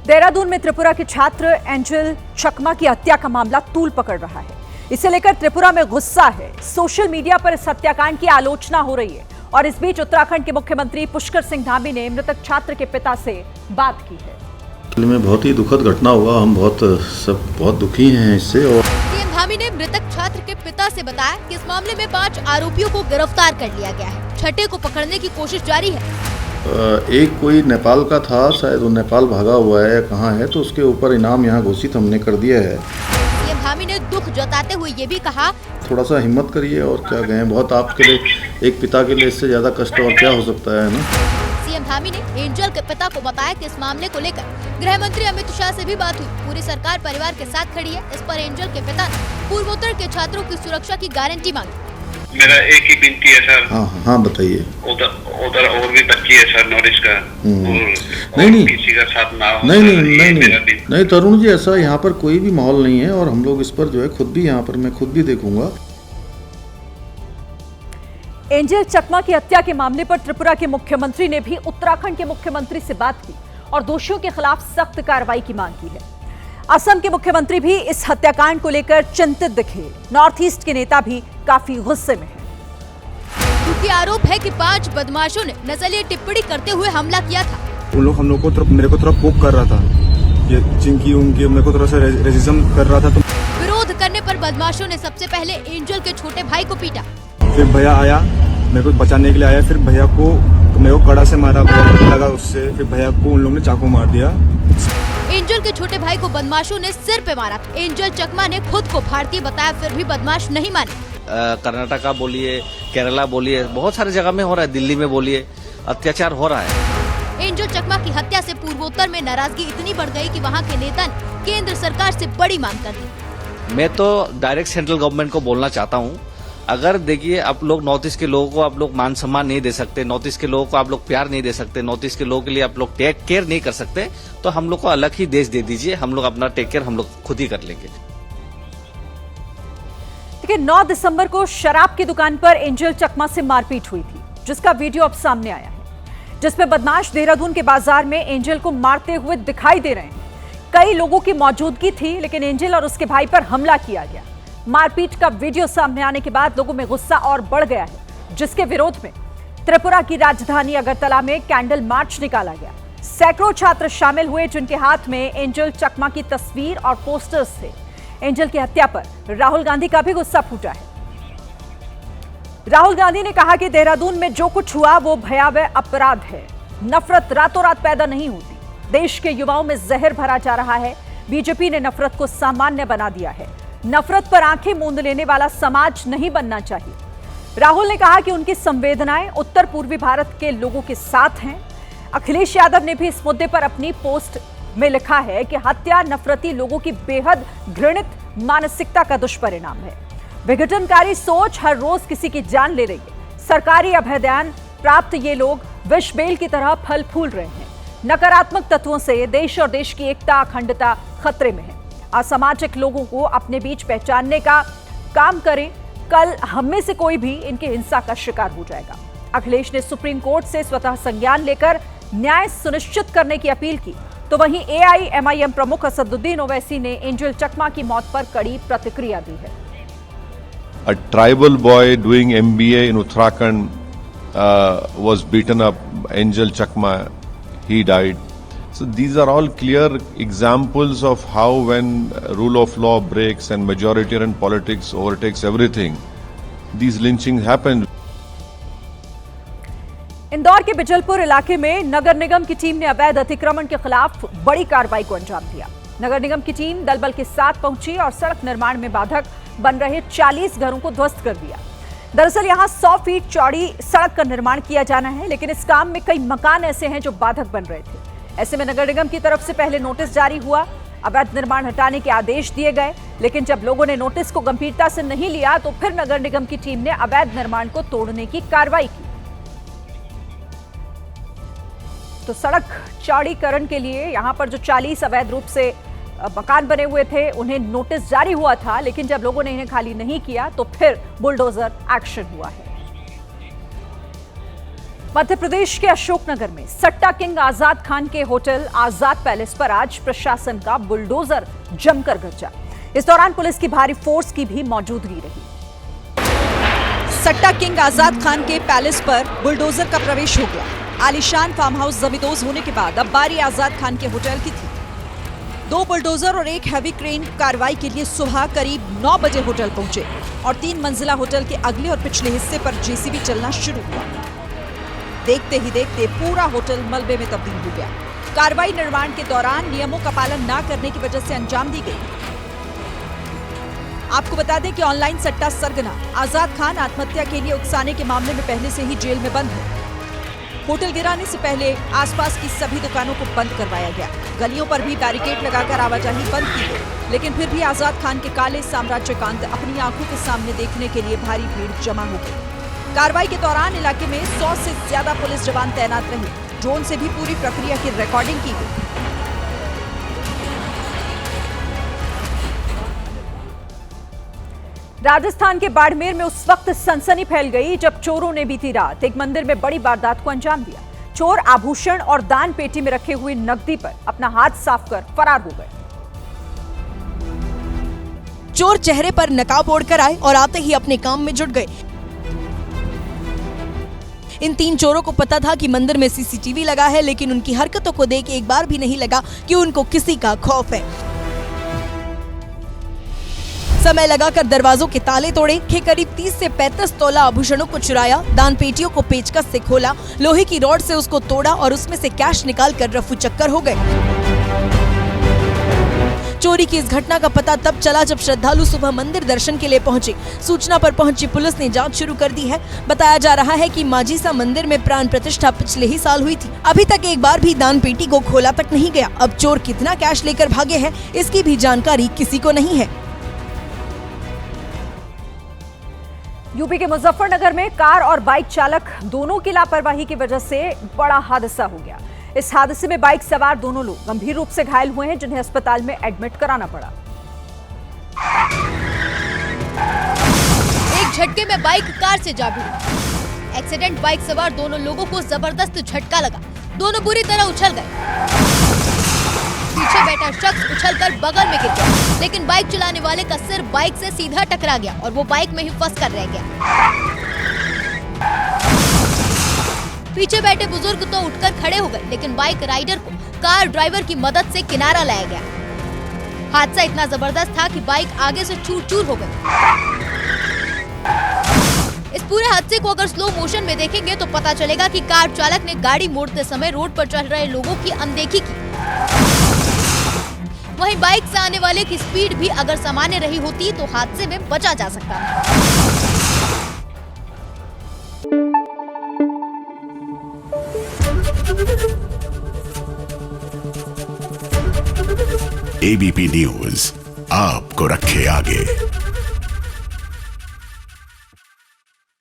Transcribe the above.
देहरादून में त्रिपुरा के छात्र एंजल चकमा की हत्या का मामला तूल पकड़ रहा है। इसे लेकर त्रिपुरा में गुस्सा है। सोशल मीडिया पर इस हत्याकांड की आलोचना हो रही है और इस बीच उत्तराखंड के मुख्यमंत्री पुष्कर सिंह धामी ने मृतक छात्र के पिता से बात की है। में बहुत ही दुखद घटना हुआ, हम बहुत दुखी हैं इससे। और सीएम धामी ने मृतक छात्र के पिता से बताया कि इस मामले में 5 आरोपियों को गिरफ्तार कर लिया गया है। छठे को पकड़ने की कोशिश जारी है। एक कोई नेपाल का था, शायद वो नेपाल भागा हुआ है, कहाँ है, तो उसके ऊपर इनाम यहाँ घोषित हमने कर दिया है। सीएम धामी ने दुख जताते हुए ये भी कहा, थोड़ा सा हिम्मत करिए और क्या गए, बहुत आपके लिए, एक पिता के लिए इससे ज्यादा कष्ट और क्या हो सकता है ना। सीएम धामी ने एंजल के पिता को बताया कि इस मामले को लेकर गृह मंत्री अमित शाह से भी बात हुई। पूरी सरकार परिवार के साथ खड़ी है। इस पर एंजल के पिता ने पूर्वोत्तर के छात्रों की सुरक्षा की गारंटी मांगी। मेरा एक ही विनती है सर। हाँ बताइए। उधर और भी बच्ची है सर, नॉलेज का, नहीं किसी का साथ ना हो। नहीं तरुण जी, ऐसा यहाँ पर कोई भी माहौल नहीं है और हम लोग इस पर जो है खुद भी, यहाँ पर मैं खुद भी देखूंगा। एंजल चकमा की हत्या के मामले पर त्रिपुरा के मुख्यमंत्री ने भी उत्तराखंड के मुख्यमंत्री से बात की और दोषियों के खिलाफ सख्त कार्रवाई की मांग की है। असम के मुख्यमंत्री भी इस हत्याकांड को लेकर चिंतित दिखे। नॉर्थ ईस्ट के नेता भी काफी गुस्से में हैं। क्योंकि आरोप है कि 5 बदमाशों ने नस्लीय टिप्पणी करते हुए हमला किया था। उन लोग हम लोग को मेरे को थोड़ा पोक कर रहा था, ये चिंकी उनकी मेरे को थोड़ा सा रेसिज्म कर रहा था। तो विरोध करने पर बदमाशों ने सबसे पहले एंजल के छोटे भाई को पीटा। फिर भैया आया, मेरे को बचाने के लिए आया, फिर भैया को मेरे को कड़ा से मारा, भैया लगा उससे, फिर भैया को उन लोगों ने चाकू मार दिया। एंजल के छोटे भाई को बदमाशों ने सिर पे मारा। एंजल चकमा ने खुद को भारतीय बताया, फिर भी बदमाश नहीं माने। कर्नाटका बोलिए, केरला बोलिए, बहुत सारी जगह में हो रहा है, दिल्ली में बोलिए, अत्याचार हो रहा है। एंजल चकमा की हत्या से पूर्वोत्तर में नाराजगी इतनी बढ़ गई कि वहां के नेता ने केंद्र सरकार से बड़ी मांग कर दी। मैं तो डायरेक्ट सेंट्रल गवर्नमेंट को बोलना चाहता हूँ, अगर देखिए आप लोग नॉर्थ ईस्ट के लोगों को आप लोग मान सम्मान नहीं दे सकते, नॉर्थ ईस्ट के लोगों को आप लोग प्यार नहीं दे सकते, नॉर्थ ईस्ट के लोगों के लिए आप लोग टेक केयर नहीं कर सकते, तो हम लोग को अलग ही देश दे दीजिए। हम लोग अपना टेक केयर हम लोग खुद ही कर लेंगे। देखिए, 9 दिसंबर को शराब की दुकान पर एंजल चकमा से मारपीट हुई थी, जिसका वीडियो अब सामने आया है, जिसमें बदमाश देहरादून के बाजार में एंजल को मारते हुए दिखाई दे रहे हैं। कई लोगों की मौजूदगी थी, लेकिन एंजल और उसके भाई पर हमला किया गया। मारपीट का वीडियो सामने आने के बाद लोगों में गुस्सा और बढ़ गया है, जिसके विरोध में त्रिपुरा की राजधानी अगरतला में कैंडल मार्च निकाला गया। सैकड़ों छात्र शामिल हुए, जिनके हाथ में एंजल चकमा की तस्वीर और पोस्टर्स थे। एंजल की हत्या पर राहुल गांधी का भी गुस्सा फूटा है। राहुल गांधी ने कहा कि देहरादून में जो कुछ हुआ वो भयावह अपराध है। नफरत रातों रात पैदा नहीं होती। देश के युवाओं में जहर भरा जा रहा है। बीजेपी ने नफरत को सामान्य बना दिया है। नफरत पर आंखें मूंद लेने वाला समाज नहीं बनना चाहिए। राहुल ने कहा कि उनकी संवेदनाएं उत्तर पूर्वी भारत के लोगों के साथ हैं। अखिलेश यादव ने भी इस मुद्दे पर अपनी पोस्ट में लिखा है कि हत्या नफरती लोगों की बेहद घृणित मानसिकता का दुष्परिणाम है। विघटनकारी सोच हर रोज किसी की जान ले रही है। सरकारी अभ्युदय प्राप्त ये लोग विष बेल की तरह फल फूल रहे हैं। नकारात्मक तत्वों से देश और देश की एकता अखंडता खतरे में है। असामाजिक लोगों को अपने बीच पहचानने का काम करें। कल हम में से कोई भी इनकी हिंसा का शिकार हो जाएगा। अखिलेश ने सुप्रीम कोर्ट से स्वतः संज्ञान लेकर न्याय सुनिश्चित करने की अपील की, तो वहीं AIMIM प्रमुख असदुद्दीन ओवैसी ने एंजल चकमा की मौत पर कड़ी प्रतिक्रिया दी है। A tribal boy doing MBA in Uttarakhand was beaten up. Angel Chakma, he died. So these are all clear examples of how when rule of law breaks and majoritarian politics overtakes everything, these lynchings happen. Indore के बिजलपुर इलाके में नगर निगम की team ने अवैध अतिक्रमण के खिलाफ बड़ी कार्रवाई को अंजाम दिया। नगर निगम की टीम दलबल के साथ पहुंची और सड़क निर्माण में बाधक बन रहे 40 घरों को ध्वस्त कर दिया। दरअसल यहां 100 फीट चौड़ी सड़क का निर्माण किया जाना है, लेकिन इस काम में कई मकान ऐसे हैं जो बाधक बन रहे थे। ऐसे में नगर निगम की तरफ से पहले नोटिस जारी हुआ, अवैध निर्माण हटाने के आदेश दिए गए, लेकिन जब लोगों ने नोटिस को गंभीरता से नहीं लिया तो फिर नगर निगम की टीम ने अवैध निर्माण को तोड़ने की कार्रवाई की। तो सड़क चौड़ीकरण के लिए यहां पर जो 40 अवैध रूप से मकान बने हुए थे, उन्हें नोटिस जारी हुआ था, लेकिन जब लोगों ने इन्हें खाली नहीं किया तो फिर बुलडोजर एक्शन हुआ है। मध्य प्रदेश के अशोकनगर में सट्टा किंग आजाद खान के होटल आजाद पैलेस पर आज प्रशासन का बुलडोजर जमकर गरजा। इस दौरान पुलिस की भारी फोर्स की भी मौजूदगी रही। सट्टा किंग आजाद खान के पैलेस पर बुलडोजर का प्रवेश हो गया। आलीशान फार्म हाउस जमींदोज होने के बाद अब बारी आजाद खान के होटल की थी। 2 बुलडोजर और 1 हैवी क्रेन कार्रवाई के लिए सुबह करीब 9 बजे होटल पहुंचे और 3 मंजिला होटल के अगले और पिछले हिस्से पर जेसीबी चलना शुरू हुआ। देखते ही देखते पूरा होटल मलबे में तब्दील हो गया। कार्रवाई निर्माण के दौरान नियमों का पालन न करने की वजह से अंजाम दी गई। आपको बता दें कि ऑनलाइन सट्टा सरगना आजाद खान आत्महत्या के लिए उकसाने के मामले में पहले से ही जेल में बंद है। होटल गिराने से पहले आसपास की सभी दुकानों को बंद करवाया गया। गलियों पर भी बैरिकेड लगाकर आवाजाही बंद की गई, लेकिन फिर भी आजाद खान के काले साम्राज्य का अंत अपनी आंखों के सामने देखने के लिए भारी भीड़ जमा हो गई। कार्रवाई के दौरान इलाके में 100 से ज्यादा पुलिस जवान तैनात रहे। ड्रोन से भी पूरी प्रक्रिया की रिकॉर्डिंग की गई। राजस्थान के बाड़मेर में उस वक्त सनसनी फैल गई जब चोरों ने बीती रात एक मंदिर में बड़ी वारदात को अंजाम दिया। चोर आभूषण और दान पेटी में रखे हुए नकदी पर अपना हाथ साफ कर फरार हो गए। चोर चेहरे पर नकाब ओढ़कर आए और आते ही अपने काम में जुट गए। इन 3 चोरों को पता था कि मंदिर में सीसीटीवी लगा है, लेकिन उनकी हरकतों को देख एक बार भी नहीं लगा कि उनको किसी का खौफ है। समय लगाकर दरवाजों के ताले तोड़े, करीब 30 से 35 तोला आभूषणों को चुराया, दान पेटियों को पेचकस से खोला, लोहे की रॉड से उसको तोड़ा और उसमें से कैश निकालकर रफू चक्कर हो गए। चोरी की इस घटना का पता तब चला जब श्रद्धालु सुबह मंदिर दर्शन के लिए पहुंचे। सूचना पर पहुंची पुलिस ने जांच शुरू कर दी है। बताया जा रहा है कि माजीसा मंदिर में प्राण प्रतिष्ठा पिछले ही साल हुई थी। अभी तक एक बार भी दान पेटी को खोला तक नहीं गया। अब चोर कितना कैश लेकर भागे हैं, इसकी भी जानकारी किसी को नहीं है। यूपी के मुजफ्फरनगर में कार और बाइक चालक दोनों की लापरवाही की वजह से बड़ा हादसा हो गया। इस हादसे में बाइक सवार दोनों लोग गंभीर रूप से घायल हुए हैं, जिन्हें अस्पताल में एडमिट कराना पड़ा। एक झटके में बाइक कार से जा भिड़ी। एक्सीडेंट बाइक सवार दोनों लोगों को जबरदस्त झटका लगा। दोनों बुरी तरह उछल गए। पीछे बैठा शख्स उछलकर बगल में गिर गया, लेकिन बाइक चलाने वाले का सिर बाइक से सीधा टकरा गया और वो बाइक में ही फंस कर रह गया। पीछे बैठे बुजुर्ग तो उठकर खड़े हो गए, लेकिन बाइक राइडर को कार ड्राइवर की मदद से किनारा लाया गया। हादसा इतना जबरदस्त था कि बाइक आगे से चूर-चूर हो गई। इस पूरे हादसे को अगर स्लो मोशन में देखेंगे तो पता चलेगा कि कार चालक ने गाड़ी मोड़ते समय रोड पर चल रहे लोगों की अनदेखी की। वहीं बाइक से आने वाले की स्पीड भी अगर सामान्य रही होती तो हादसे में बचा जा सकता था। एबीपी न्यूज आपको रखे आगे।